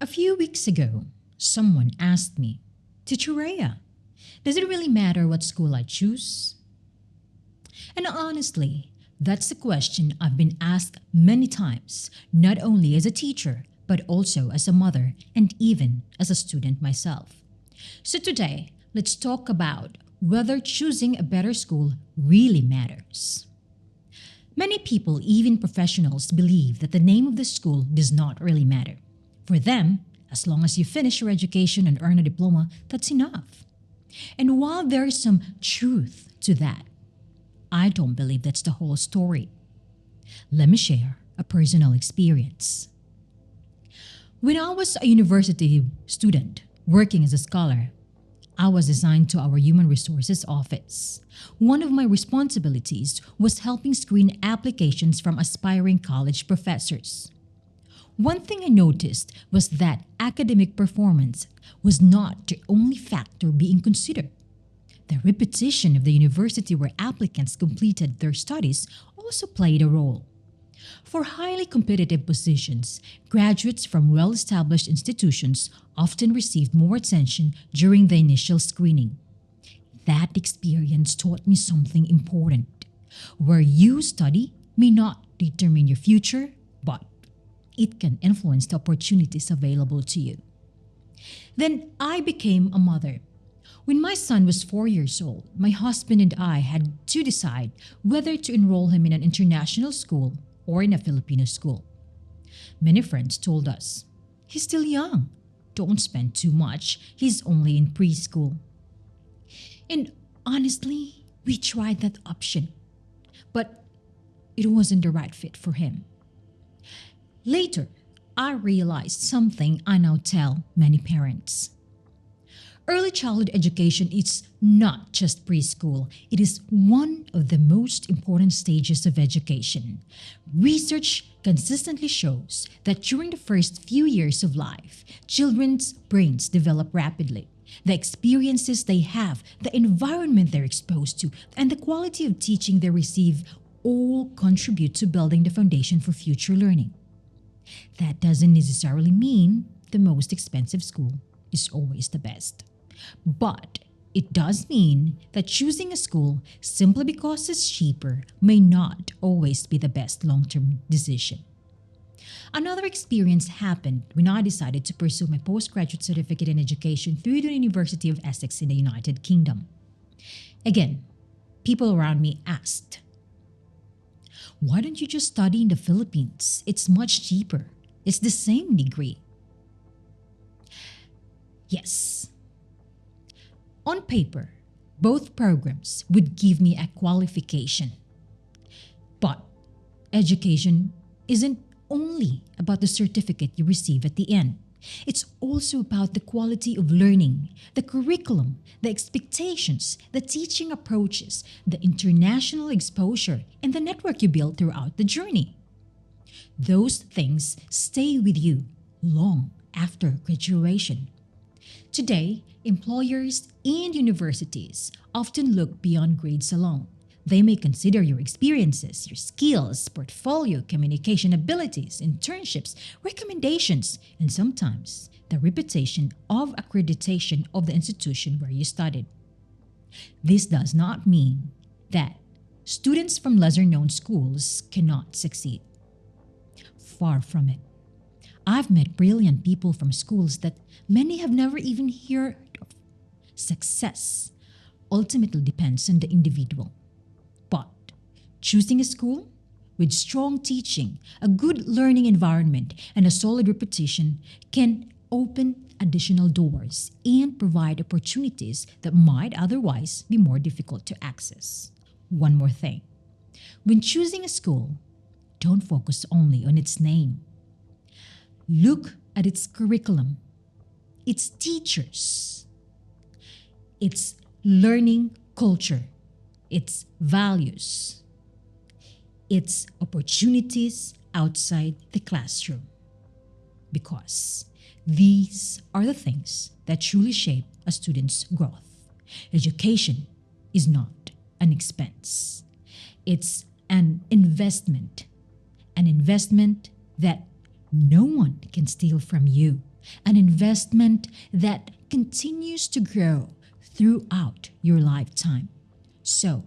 A few weeks ago, someone asked me, Teacher Rhea, does it really matter what school I choose? And honestly, that's a question I've been asked many times, not only as a teacher, but also as a mother and even as a student myself. So today, let's talk about whether choosing a better school really matters. Many people, even professionals, believe that the name of the school does not really matter. For them, as long as you finish your education and earn a diploma, that's enough. And while there is some truth to that, I don't believe that's the whole story. Let me share a personal experience. When I was a university student working as a scholar, I was assigned to our human resources office. One of my responsibilities was helping screen applications from aspiring college professors. One thing I noticed was that academic performance was not the only factor being considered. The reputation of the university where applicants completed their studies also played a role. For highly competitive positions, graduates from well established institutions often received more attention during the initial screening. That experience taught me something important. Where you study may not determine your future, but it can influence the opportunities available to you. Then I became a mother. When my son was 4 years old, my husband and I had to decide whether to enroll him in an international school or in a Filipino school. Many friends told us, he's still young. Don't spend too much. He's only in preschool. And honestly, we tried that option, but it wasn't the right fit for him. Later, I realized something I now tell many parents. Early childhood education is not just preschool, it is one of the most important stages of education. Research consistently shows that during the first few years of life, children's brains develop rapidly. The experiences they have, the environment they're exposed to, and the quality of teaching they receive all contribute to building the foundation for future learning. That doesn't necessarily mean the most expensive school is always the best. But it does mean that choosing a school simply because it's cheaper may not always be the best long term decision. Another experience happened when I decided to pursue my postgraduate certificate in education through the University of Essex in the United Kingdom. Again, people around me asked, why don't you just study in the Philippines? It's much cheaper. It's the same degree. Yes. On paper, both programs would give me a qualification. But education isn't only about the certificate you receive at the end. It's also about the quality of learning, the curriculum, the expectations, the teaching approaches, the international exposure, and the network you build throughout the journey. Those things stay with you long after graduation. Today, employers and universities often look beyond grades alone. They may consider your experiences, your skills, portfolio, communication abilities, internships, recommendations, and sometimes the reputation of accreditation of the institution where you studied. This does not mean that students from lesser known schools cannot succeed. Far from it. I've met brilliant people from schools that many have never even heard of. Success ultimately depends on the individual. But choosing a school with strong teaching, a good learning environment, and a solid reputation can open additional doors and provide opportunities that might otherwise be more difficult to access. One more thing. When choosing a school, don't focus only on its name. Look at its curriculum, its teachers, its learning culture, its values, its opportunities outside the classroom. Because these are the things that truly shape a student's growth. Education is not an expense. It's an investment that no one can steal from you an investment that continues to grow throughout your lifetime. So,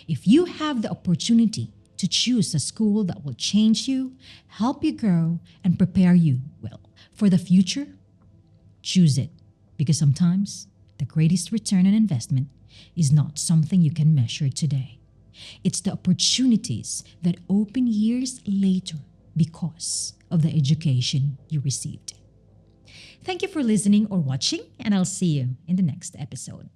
if you have the opportunity to choose a school that will change you, help you grow, and prepare you, well, for the future, choose it. Because sometimes the greatest return on investment is not something you can measure today. It's the opportunities that open years later because of the education you received. Thank you for listening or watching, and I'll see you in the next episode.